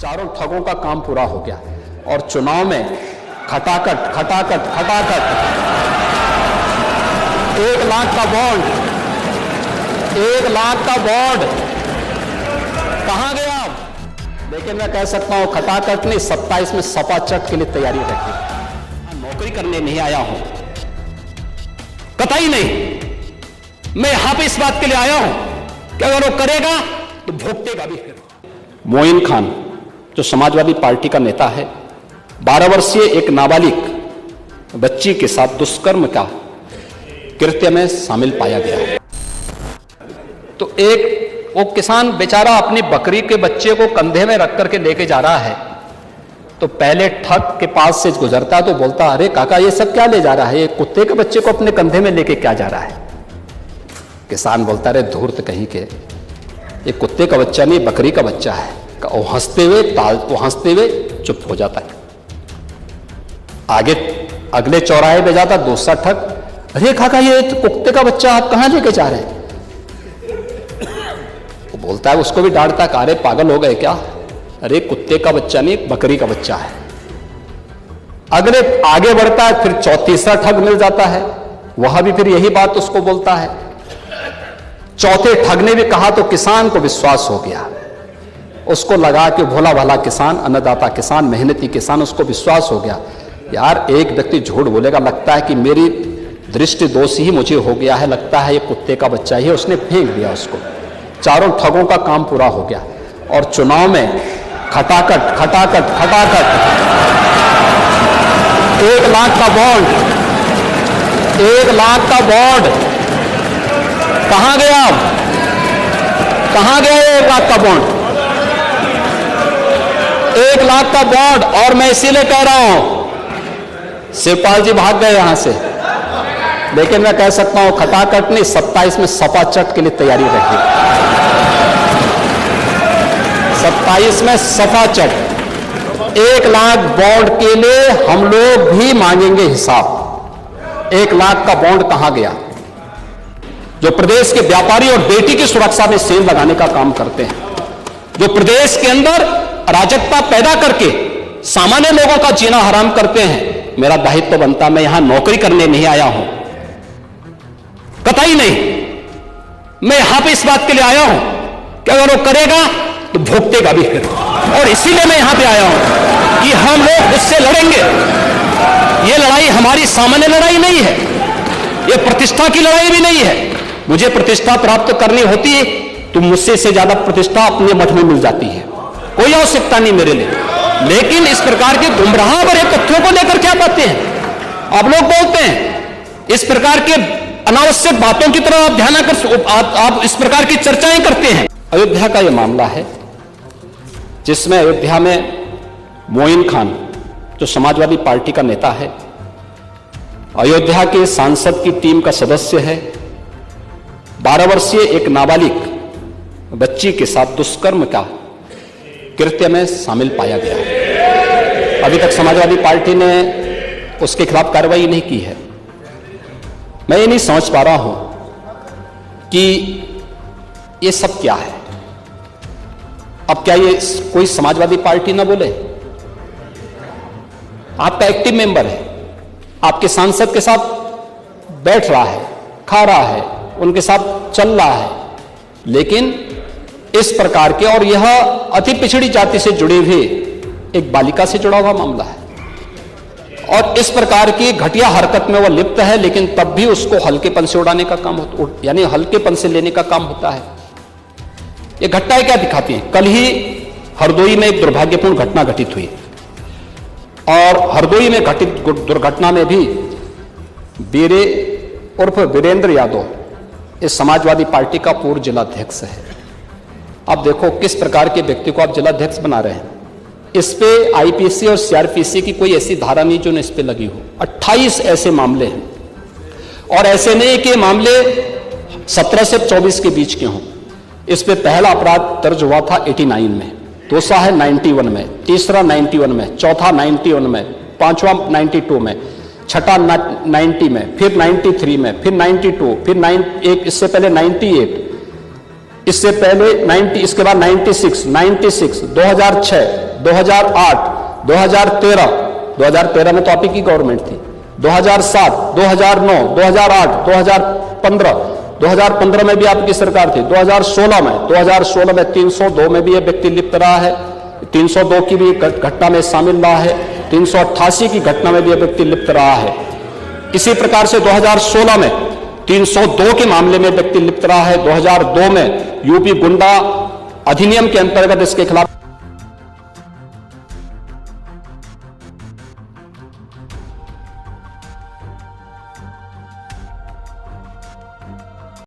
चारों ठगों का काम पूरा हो गया और चुनाव में खटाखट खटाखट खटाखट 1 लाख का बॉन्ड, 1 लाख का बॉन्ड कहां गया? लेकिन मैं कह सकता हूं खटाखट नहीं, 27 में सपा चट के लिए तैयारी रखी। नौकरी करने नहीं आया हूं, कतई नहीं। मैं यहां पे इस बात के लिए आया हूं कि अगर वो करेगा तो भुगतेगा भी। फिर मोइन खान जो समाजवादी पार्टी का नेता है, 12 वर्षीय एक नाबालिग बच्ची के साथ दुष्कर्म का कृत्य में शामिल पाया गया है। तो एक वो किसान बेचारा अपनी बकरी के बच्चे को कंधे में रख करके लेके जा रहा है, तो पहले ठग के पास से गुजरता तो बोलता, अरे काका ये सब क्या ले जा रहा है, ये कुत्ते के बच्चे को अपने कंधे में लेके क्या जा रहा है? किसान बोलता, अरे धूर्त कहीं के, ये कुत्ते का बच्चा नहीं बकरी का बच्चा है। वो हंसते हुए चुप हो जाता है। आगे अगले चौराहे पे जाता दूसरा ठग, अरे काका ये कुत्ते का बच्चा आप कहां लेके जा रहे हैं? वो बोलता है, उसको भी डांटता है, अरे पागल हो गए क्या, अरे कुत्ते का बच्चा नहीं बकरी का बच्चा है। अगले आगे बढ़ता है, फिर तीसरा ठग मिल जाता है, वह भी फिर यही बात उसको बोलता है। चौथे ठग ने भी कहा तो किसान को विश्वास हो गया, उसको लगा कि भोला भाला किसान, अन्नदाता किसान, मेहनती किसान, उसको विश्वास हो गया यार एक व्यक्ति झूठ बोलेगा, लगता है कि मेरी दृष्टि दोष ही मुझे हो गया है, लगता है ये कुत्ते का बच्चा ही है, उसने फेंक दिया उसको। चारों ठगों का काम पूरा हो गया और चुनाव में खटाखट खटाखट खटाखट 1 लाख का बॉन्ड, 1 लाख का बॉन्ड कहां गया? कहां गया 1 लाख का बॉन्ड? 1 लाख का बॉन्ड। और मैं इसीलिए कह रहा हूं, शिवपाल जी भाग गए यहां से, लेकिन मैं कह सकता हूं खटाखट नहीं, 27 में सपा चट के लिए तैयारी रखी। 27 में सपा चट। 1 लाख बॉन्ड के लिए हम लोग भी मांगेंगे हिसाब। 1 लाख का बॉन्ड कहां गया? जो प्रदेश के व्यापारी और बेटी की सुरक्षा में सेंध लगाने का काम करते हैं, जो प्रदेश के अंदर अराजकता पैदा करके सामान्य लोगों का जीना हराम करते हैं, मेरा दायित्व तो बनता, मैं यहां नौकरी करने नहीं आया हूं, कतई नहीं। मैं यहां पे इस बात के लिए आया हूं कि अगर वो करेगा तो भुगतेगा भी फिर। और इसीलिए मैं यहां पे आया हूं कि हम लोग उससे लड़ेंगे। ये लड़ाई हमारी सामान्य लड़ाई नहीं है, ये प्रतिष्ठा की लड़ाई भी नहीं है। मुझे प्रतिष्ठा प्राप्त करनी होती है तो मुझसे से ज्यादा प्रतिष्ठा अपने मठ में मिल जाती है, कोई आवश्यकता नहीं मेरे लिए। लेकिन इस प्रकार के गुमराह भरे तथ्यों को लेकर क्या बातें हैं आप लोग बोलते हैं, इस प्रकार के अनावश्यक बातों की तरफ आप ध्यान कर, आप इस प्रकार की चर्चाएं करते हैं। अयोध्या का यह मामला है जिसमें अयोध्या में मोइन खान जो समाजवादी पार्टी का नेता है, अयोध्या के सांसद की टीम का सदस्य है, 12 वर्षीय एक नाबालिग बच्ची के साथ दुष्कर्म का कृत्य में शामिल पाया गया है। अभी तक समाजवादी पार्टी ने उसके खिलाफ कार्रवाई नहीं की है। मैं ये नहीं समझ पा रहा हूं कि ये सब क्या है। अब क्या ये कोई समाजवादी पार्टी ना बोले? आपका एक्टिव मेंबर है, आपके सांसद के साथ बैठ रहा है, खा रहा है, उनके साथ चल रहा है, लेकिन इस प्रकार के, और यह अति पिछड़ी जाति से जुड़े हुए एक बालिका से जुड़ा हुआ मामला है, और इस प्रकार की घटिया हरकत में वह लिप्त है, लेकिन तब भी उसको हल्केपन से उड़ाने का काम होता, यानी हल्केपन से लेने का काम होता है। ये घटनाएं क्या दिखाती हैं? कल ही हरदोई में एक दुर्भाग्यपूर्ण घटना घटित हुई, और हरदोई में घटित दुर्घटना में भी बीरे उर्फ वीरेंद्र यादव इस समाजवादी पार्टी का पूर्व जिलाध्यक्ष है। अब देखो किस प्रकार के व्यक्ति को आप जिलाध्यक्ष बना रहे हैं। इस पे आईपीसी और सीआरपीसी की कोई ऐसी धारा नहीं जो इस पे लगी हो। 28 ऐसे मामले हैं, और ऐसे नहीं कि मामले 17 से 24 के बीच के हों। इस पे पहला अपराध दर्ज हुआ था 89 में, दूसरा है 91 में, तीसरा 91 में, चौथा 91 में, पांचवा 92 में, छठा 90 में, फिर 93 में, फिर 92, फिर इससे पहले 98, इससे पहले 90, इसके बाद 96, 2006, 2008, 2013 में तो आप ही की गवर्नमेंट थी, 2007, 2009, 2008, 2015 में भी आपकी सरकार थी, 2016 में 302 में भी ये व्यक्ति लिप्त रहा है, 302 की भी घटना में शामिल रहा है, 388 की घटना में भी ये व्यक्ति लिप्त रहा है। इसी प्रकार से 2016 में 302 के मामले में व्यक्ति लिप्त रहा है, 2002 में यूपी गुंडा अधिनियम के अंतर्गत इसके खिलाफ